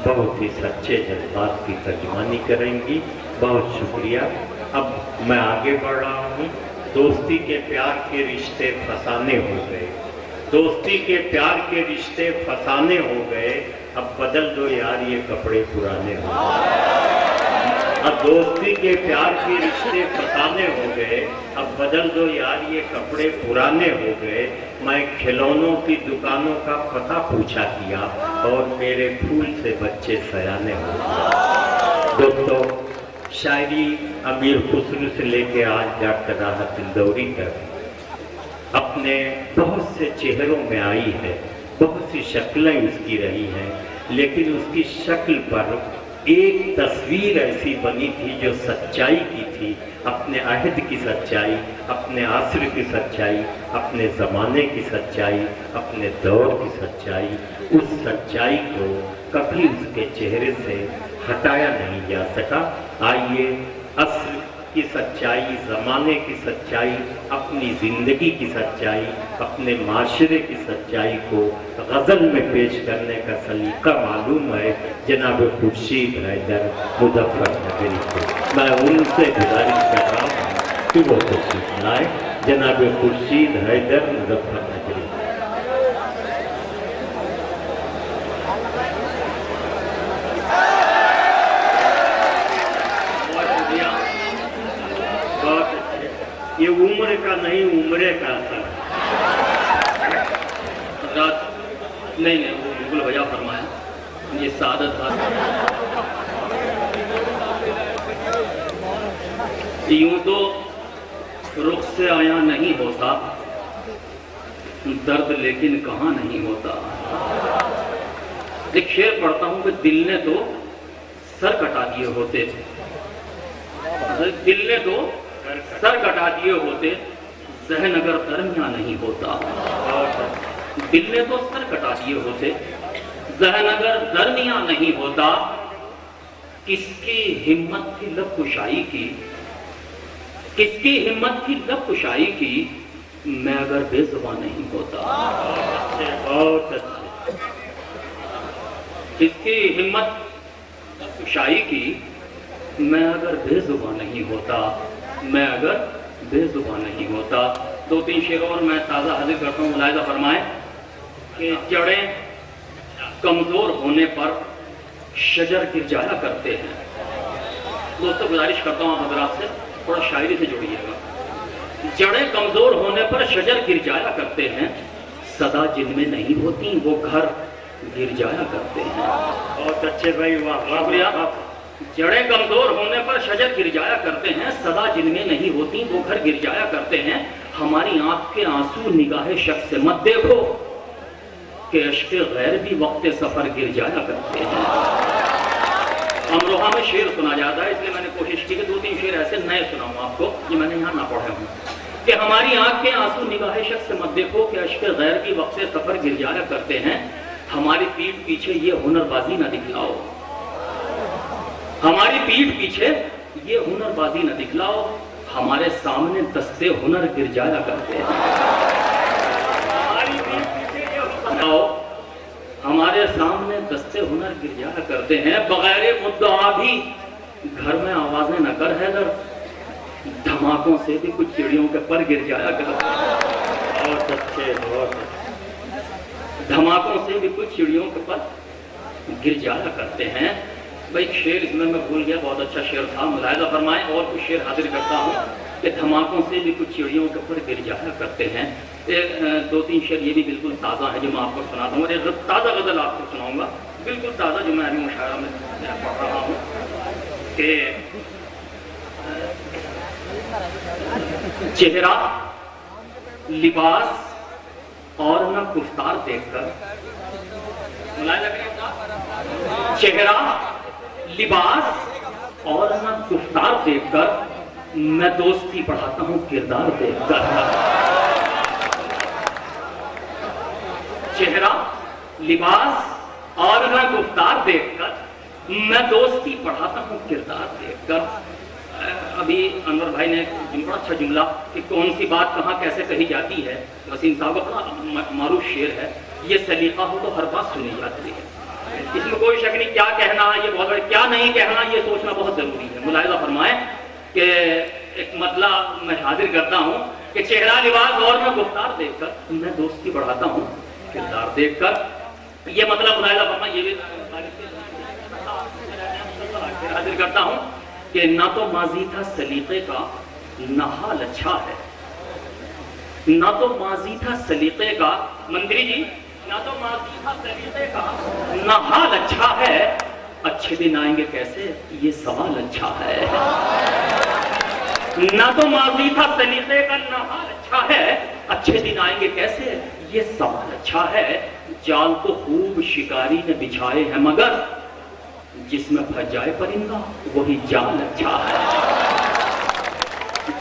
बहुत ही सच्चे जज्बात की तर्जुमानी करेंगी। बहुत शुक्रिया। अब मैं आगे बढ़ रहा हूँ। दोस्ती के प्यार के रिश्ते फसाने हो गए, दोस्ती के प्यार के रिश्ते फसाने हो गए, अब बदल दो यार ये कपड़े पुराने हो गए। अब दोस्ती के प्यार के रिश्ते फसाने हो गए, अब बदल दो यार ये कपड़े पुराने हो गए। मैं खिलौनों की दुकानों का पता पूछा किया और मेरे फूल से बच्चे सयाने हो गए। दोस्तों, शायरी अमीर खुसरो से लेके आज डॉक्टर राहत इंदौरी तक अपने बहुत से चेहरों में आई है, बहुत सी शक्लें उसकी रही हैं, लेकिन उसकी शक्ल पर एक तस्वीर ऐसी बनी थी जो सच्चाई की थी, अपने अहद की सच्चाई, अपने आसर की सच्चाई, अपने ज़माने की सच्चाई, अपने दौर की सच्चाई। उस सच्चाई को कभी उसके चेहरे से हटाया नहीं जा सका। आइए असर की सच्चाई, ज़माने की सच्चाई, अपनी ज़िंदगी की सच्चाई, अपने माशरे की सच्चाई को गज़ल में पेश करने का सलीका मालूम है जनाब खुर्शीद हैदर मुज़फ्फरनगरी को। मैं उनसे गुजारिश कर रहा हूँ कि वो कुछ सुनाए। जनाब खुर्शीद हैदर मुज़फ्फरनगरी। ये उम्र का नहीं, उम्रे का असर रात नहीं वो बिल्कुल वजह फरमाया। ये सादत था। यूं तो रुख से आया नहीं होता दर्द, लेकिन कहाँ नहीं होता। एक शेर पढ़ता हूं कि दिल ने तो सर कटा दिए होते, दिल ने तो सर कटा दिए होते, ज़हन अगर दरमिया नहीं होता। दिल ने तो सर कटा दिए होते, ज़हन अगर दरमिया नहीं होता। किसकी हिम्मत थी लब कुशाई की, किसकी हिम्मत थी लब कुशाई की, मैं अगर बेजुबान नहीं होता। बहुत अच्छे। किसकी हिम्मत लब कुशाई की, मैं अगर बेजुबान नहीं होता, मैं अगर बेजुबान नहीं होता। दो तीन शेर और मैं ताज़ा हाजिर करता हूँ। मुलाहिजा फरमाएं कि जड़ें कमज़ोर होने पर शजर गिर जाया करते हैं। दोस्तों, गुजारिश करता हूँ आप हज़रात से थोड़ा शायरी से जुड़िएगा। जड़ें कमज़ोर होने पर शजर गिर जाया करते हैं, सदा जिनमें नहीं होती वो घर गिर जाया करते हैं। बहुत अच्छे भाई, वाह वाह। जड़ें कमजोर होने पर शजर गिर जाया करते हैं, सदा जिनमें नहीं होती वो घर गिर जाया करते हैं। हमारी आंख के आंसू निगाहे शख्स से मत देखो कि अश्क गैर भी वक्त सफर गिर जाया करते हैं। अमरोहा में शेर सुना जाता है, इसलिए मैंने कोशिश की कि दो तीन शेर ऐसे नए सुनाऊं आपको, ये मैंने यहाँ ना पढ़े हूँ। कि हमारी आंख के आंसू निगाहे शख्स से मत देखो कि अश्क गैर भी वक्त सफर गिर जाया करते हैं। हमारी पीठ पीछे ये हुनरबाजी ना दिखलाओ, हमारी पीठ पीछे ये हुनरबाजी न दिखलाओ, हमारे सामने दस्ते हुनर गिर जाया करते हैं। हमारी पीठ पीछे ये हुनर, हमारे सामने दस्ते हुनर गिर जाया करते हैं। बगैर मुद्दा भी घर में आवाजें न कर हैदर, धमाकों से भी कुछ चिड़ियों के पर गिर जाया करते हैं। बहुत अच्छे, बहुत धमाकों से भी कुछ चिड़ियों के पर गिर जाया करते हैं। भाई शेर इसमें मैं भूल गया, बहुत अच्छा शेर था। मुलाहिजा फरमाएं और कुछ शेर हाजिर करता हूँ कि धमाकों से भी कुछ चिड़ियों के ऊपर गिर जाया करते हैं। दो तीन शेर ये भी बिल्कुल ताज़ा है जो मैं आपको सुनाता हूँ, और एक ताज़ा गज़ल आपको सुनाऊंगा, बिल्कुल ताज़ा, जो मैं अभी मुशायरा में पढ़ रहा हूँ कि चेहरा, लिबास और न गुफ्तार देखकर, मुलाहिजा करिए, चेहरा, लिबास और न गुफ्तार देखकर मैं दोस्ती बढ़ाता हूं किरदार देखकर। चेहरा, लिबास और न गुफ्तार देखकर मैं दोस्ती बढ़ाता हूं किरदार देखकर। अभी अनवर भाई ने बड़ा अच्छा जुमला कि कौन सी बात कहाँ कैसे कही जाती है, वसीम साहब का बड़ा मारूफ शेर है, ये सलीका हो तो हर बात सुनी जाती है। इसमें कोई शक नहीं, क्या कहना ये बहुत बड़ा, क्या नहीं कहना ये सोचना बहुत जरूरी है। मुलाहिजा फरमाएं कि एक मतला मैं हाजिर करता हूँ कि चेहरा लिबास और मैं गुफ्तार देखकर मैं दोस्ती बढ़ाता हूँ, किरदार देखकर ये मतलब मुलाहिजा फरमाएं, ये भी हाजिर करता हूँ कि ना तो माजी था सलीके का ना हाल अच्छा है, ना तो माजी था सलीके का, मंत्री जी ना तो माजी था सलीके का ना हाल अच्छा है, अच्छे दिन आएंगे कैसे ये सवाल अच्छा है। ना तो माजी था सलीके का ना हाल अच्छा है, अच्छे दिन आएंगे कैसे ये सवाल अच्छा है। जाल तो खूब शिकारी ने बिछाए हैं मगर जिसमें फंस जाए परिंदा वही जाल अच्छा है।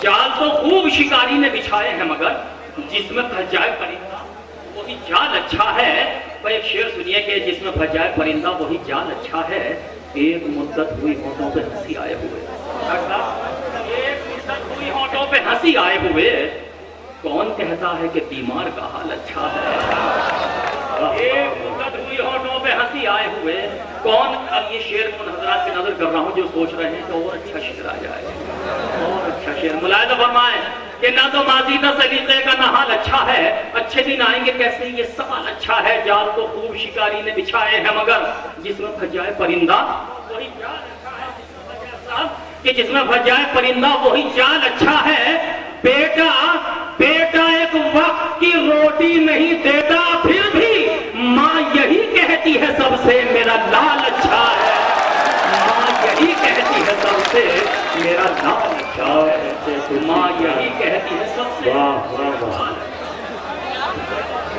जाल तो खूब शिकारी ने बिछाए हैं मगर जिसमें फंस जाए परिंदा वही जाल अच्छा है। भाई एक शेर सुनिए कि जिसमें फंस जाए परिंदा वही जाल अच्छा है। एक मुद्दत हुई होठों पे हंसी आए हुए, एक मुद्दत हुई होठों पे हंसी आए हुए, कौन कहता है कि बीमार का हाल अच्छा है। एक मुद्दत हुई होठों पे हंसी आए हुए, कौन, अब ये शेर को हजरात की नजर कर रहा हूं जो सोच रहे हैं कि और अच्छा शेर आ जाए, और अच्छा शेर। मुलाहिजा फरमाए कि ना तो माजी था सलीके का ना हाल अच्छा है, अच्छे दिन आएंगे कैसे ये सवाल अच्छा है। जाल तो खूब शिकारी ने बिछाए हैं मगर जिसमें फंस जाए परिंदा वही जाल अच्छा है। कि जिसमें फंस जाए परिंदा वही जाल अच्छा है। बेटा बेटा एक वक्त की रोटी नहीं देता फिर भी माँ यही कहती है सबसे मेरा लाल अच्छा है। माँ यही कहती है सबसे मेरा लाल अच्छा है। माँ यही कहती है सबसे। वाह वाह वाह,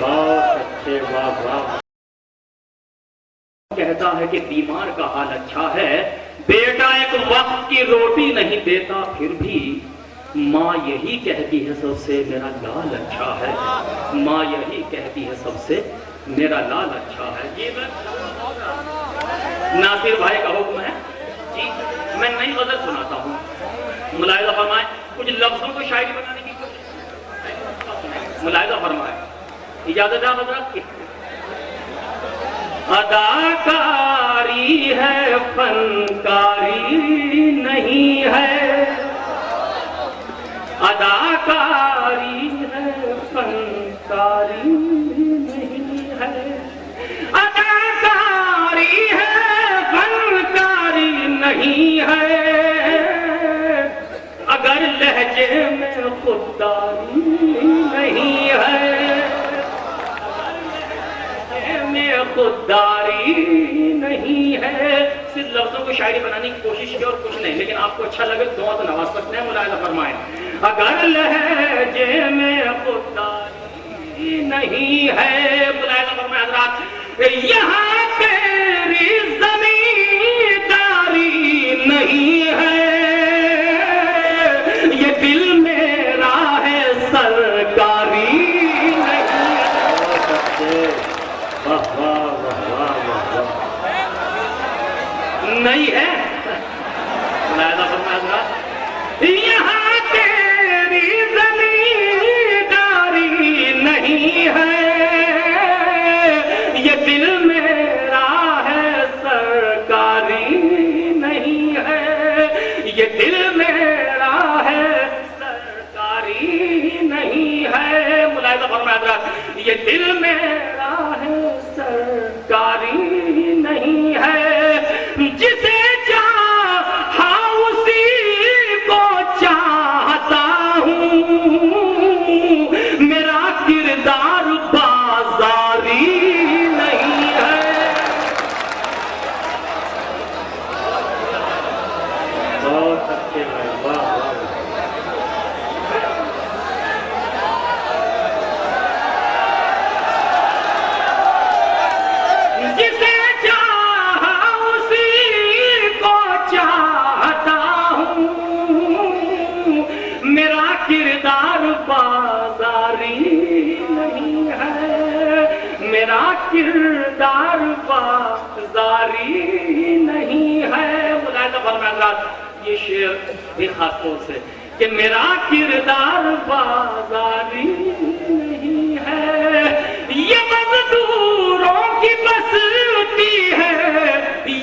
बहुत अच्छे, वाह वाह। कहता है कि बीमार का हाल अच्छा है। बेटा एक वक्त की रोटी नहीं देता फिर भी माँ यही कहती है सबसे मेरा लाल अच्छा है। माँ यही कहती है सबसे मेरा लाल अच्छा है। ये नासिर भाई का हुक्म है जी, मैं नई गजल सुनाता हूँ। मुलाहिजा फरमाए, कुछ लफ्जों को शायरी बनाने की कोशिश। मुलाहिजा फरमाए, इजाजत है हजरत की। अदाकारी है फनकारी नहीं है, अदाकारी है फनकारी नहीं है, अदाकारी है फनकारी नहीं है। अगर लहजे में खुददारी नहीं है, में खुददारी नहीं है। सिर्फ लफ्जों को शायरी बनाने की कोशिश की और कुछ नहीं, लेकिन आपको अच्छा लगे दुआ तो नवाज सकते हैं। मुलाहिजा फरमाएं, अगर लहजे में खुददारी नहीं है, मुलाहिजा फरमाएं हज़रात, यहाँ तेरी जमींदारी नहीं है, ये दिल मेरा है सरकारी नहीं है। यहाँ तेरी जमींदारी नहीं है, ये दिल मेरा है सरकारी नहीं है, ये दिल मेरा है सरकारी नहीं है। मुलाहिजा फरमाया, ये दिल मेरा है सरकारी नहीं है। जिसे चाहा उसी को चाहता हूँ, मेरा किरदार बाजारी नहीं है। बहुत अच्छे हैं, वाह वाह। जिसे किरदार बाजारी नहीं है, मेरा किरदार बाजारी नहीं है। मुलाहिजा फरमाया, ये शेर भी खास तौर से कि मेरा किरदार बाजारी नहीं है, ये मजदूरों की बसती है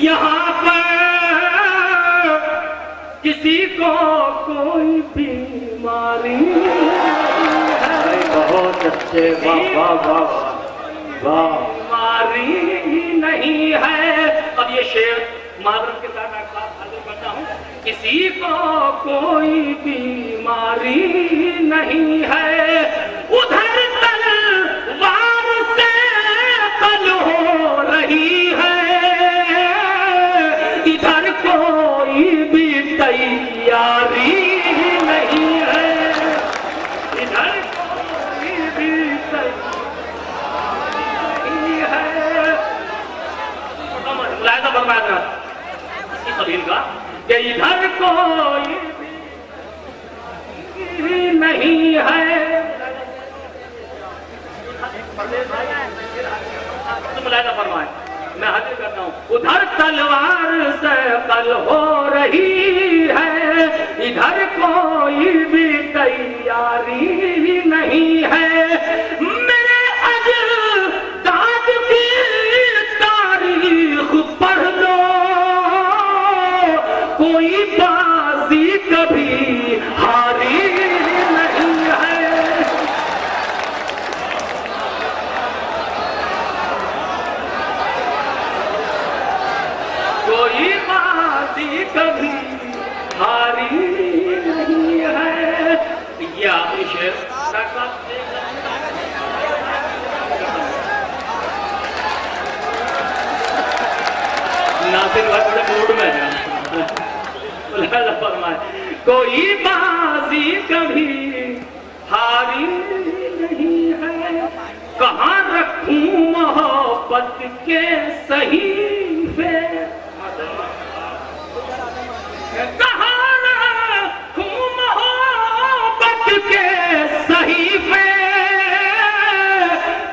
यहाँ पर, किसी को कोई बीमारी है। बहुत अच्छे, वाह वाह वाह वाह। बीमारी नहीं है। अब ये शेर मादरत के साथ हाजिर करता हूँ। किसी को कोई बीमारी नहीं है, उधर तलवार से कल हो रही है, इधर कोई भी तैयारी नहीं है, इधर कोई भी तैयारी नहीं है। मुलायदा फरमाया इसी कबील का कि इधर कोई भी नहीं है। तो मुलायदा फरमाए, मैं हाजिर करता हूँ। उधर तलवार से कल हो रही है, इधर कोई भी तैयारी नहीं है। मेरे अजदाद की तारीख पढ़ लो, कोई बाजी कभी हारी नहीं है। कोई बाजी कभी हारी नहीं है। ये आखिरी शेर नासिर भाई बड़े मूड में है। कोई बाजी कभी हारी नहीं है। कहाँ रखूं मोहब्बत के सहीफे, कहाँ रखूं मोहब्बत के सहीफे,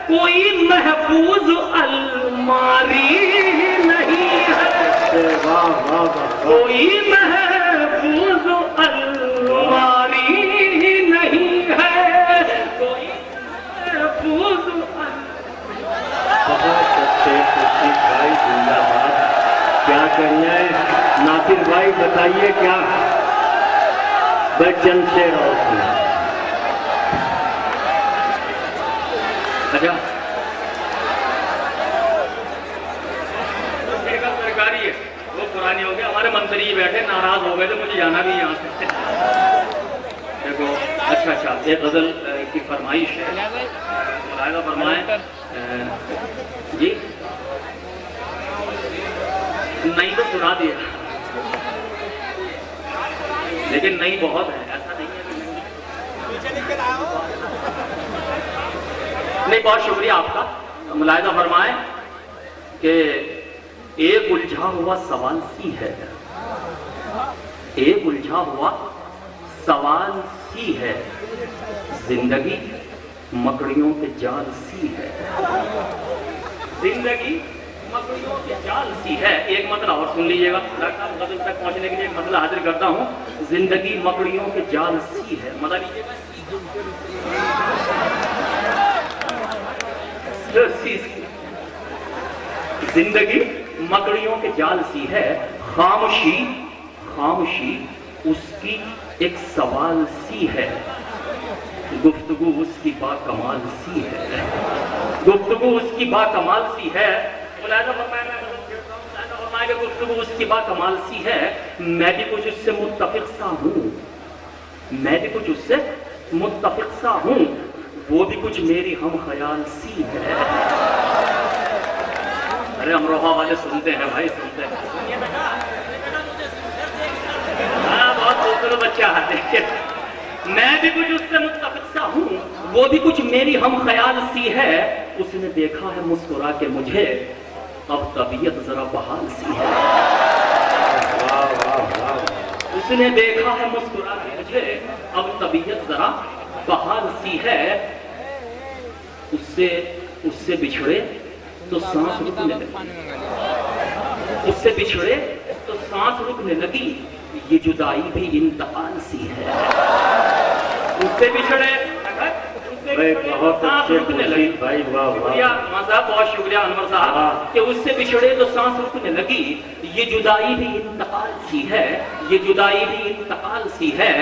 कोई महफूज अलमारी नहीं है। वाह वाह वाह। कोई महफूज अलमारी नहीं है, कोई महफूज। बहुत अच्छे खुर्शीद भाई, जिंदाबाद। क्या करना है नासिर भाई, बताइए क्या बच्चन से रोशनी। अच्छा सरकारी है, वो पुरानी हो गया। हमारे मंत्री बैठे नाराज हो गए थे, मुझे जाना भी यहाँ से। देखो अच्छा एक गजल की फरमाइश है, मुलायदा फरमाए जी। नहीं तो सुना दिया, लेकिन नहीं बहुत है, ऐसा नहीं है। नहीं, बहुत शुक्रिया आपका। मुलायदा फरमाए कि एक उलझा हुआ सवाल सी है, एक उलझा हुआ सवाल सी है, जिंदगी मकड़ियों के जाल सी है, जिंदगी मकड़ियों के जाल सी है। एक मतला और सुन लीजिएगा, गजल तक पहुंचने के लिए एक मतला हाजिर करता हूं। जिंदगी मकड़ियों के जाल सी है, मजा लीजिएगा। जिंदगी मकड़ियों के जाल सी है, खामोशी खामोशी उसकी एक सवाल सी है, गुफ्तगू उसकी बाकमाल सी है, गुफ्तगू उसकी बाकमाल सी है। गुफ्तगू उसकी बाकमाल सी है, मैं भी कुछ उससे मुत्तफिक सा हूँ, मैं भी कुछ उससे मुत्तफिक सा हूँ, वो भी कुछ मेरी हम ख्याल सी है। अरे अमरोहा वाले सुनते हैं भाई, सुनते हैं। हाँ, बहुत खूबसूरत बच्चा है। मैं भी कुछ उससे मुत्तफिक सा हूँ, वो भी कुछ मेरी हम ख्याल सी है। उसने देखा है मुस्कुरा के मुझे, अब तबीयत जरा बहाल सी है। वाह वाह वाह। उसने देखा है मुस्कुरा के मुझे, अब तबीयत जरा बहाल सी है। उससे बिछड़े तो सांस रुकने लगी, उससे बिछड़े तो सांस रुकने लगी, ये जुदाई भी इंतकाल सी है। उससे बिछड़े भाई बहुत सांस अच्छे रुकने लगी। खुर्शीद भाई, वाह वाह। शुक्रिया अनवर साहब, बहुत शुक्रिया अनवर साहब हाँ। कि उससे बिछड़े तो सांस रुकने लगी। ये जुदाई भी इंतकाल सी है, ये जुदाई भी इंतकाल सी है।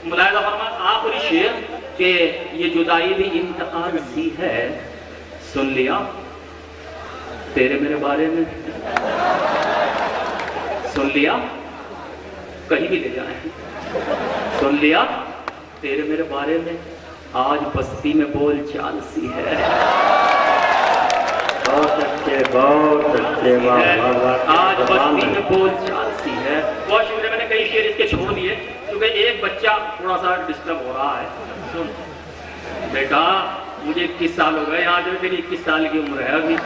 मुलाहिजा फरमाए आखिरी शेर कि ये जुदाई भी इंतकाल सी है। सुन लिया तेरे मेरे बारे में, सुन लिया कहीं भी ले जाए, सुन लिया तेरे मेरे बारे में, आज बस्ती में बोल चाल सी है। बहुत अच्छे, बहुत अच्छे, वाह वाह वाह। आज बस्ती में बोल चाल सी है। बहुत शुक्रिया, मैंने कई शेर इसके छोड़ दिए क्योंकि एक बच्चा थोड़ा सा डिस्टर्ब हो रहा है। सुन बेटा, मुझे 21 साल हो गए, यहाँ जो मेरी 21 साल की उम्र है अभी।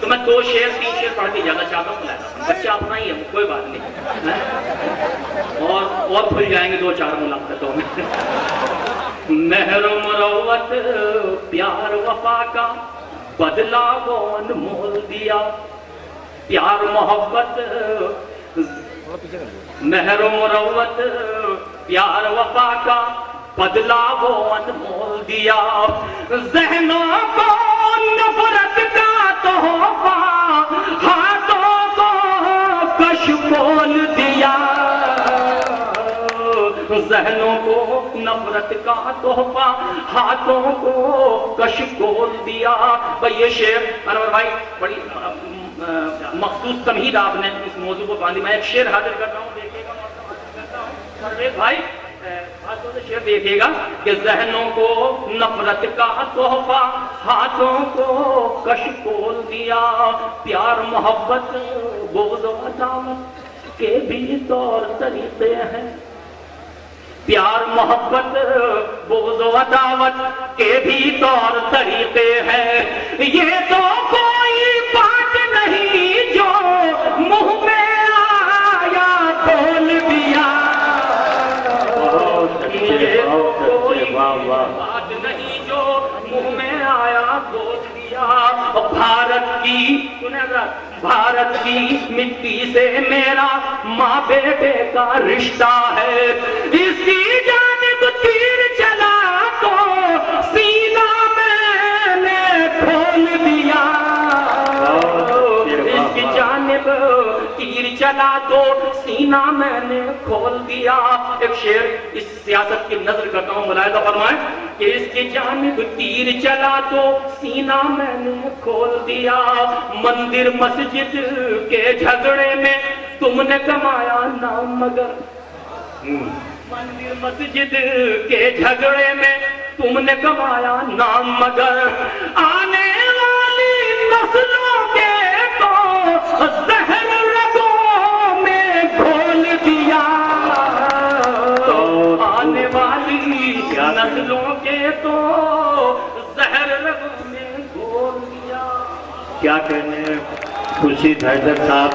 तो मैं 2 शेर 3 शेर पढ़ के ज्यादा चाहता हूँ। बच्चा अपना ही है, कोई बात नहीं है? और खुल जाएंगे 2-4 मुलाकातों में। मेहर मुरव्वत प्यार वफा का बदला वो अनमोल दिया, प्यार मोहब्बत मेहर मुरव्वत प्यार वफा का बदला वो अनमोल दिया, ज़हनों को नफरत का तोहफा हाथों को कशकोल दिया, ज़हनों को नफरत का तोहफा हाथों को कशकोल दिया। भाई ये शेर अनवर भाई बड़ी मखसूस तमहीद आपने इस मौजू को बांधी। मैं एक शेर हाजिर कर रहा हूँ, देखिएगा भाई, हाथों से शेर देखिएगा कि ज़हनों को नफरत का तोहफा हाथों को कशकोल दिया, प्यार मोहब्बत बोझ अदावत के भी तौर तरीके हैं, प्यार मोहब्बत बोझ अदावत के भी तौर तरीके हैं। ये तो कोई बात नहीं जो मुंह में आया बोल दिया, बात नहीं जो मुंह में आया बोल दिया। भारत की सुनेगा, भारत की मिट्टी से मेरा माँ बेटे का रिश्ता है, इसकी जानिब तीर चला तो सीना मैंने खोल दिया, इसकी जानिब तीर चला तो सीना मैंने खोल दिया। एक शेर इस सियासत की नजर करता हूँ, मुलाहिजा फरमाए कि इसकी जानिब तीर चला तो सीना मैंने खोल दिया, मंदिर मस्जिद के झगड़े में तुमने कमाया नाम मगर, मंदिर मस्जिद के झगड़े में तुमने कमाया नाम मगर, आने वाली नस्लों के तो जहर रगों में घोल दिया, आने वाली नस्लों के तो जहर रगों में घोल दिया। क्या कहने खुर्शीद हैदर साहब।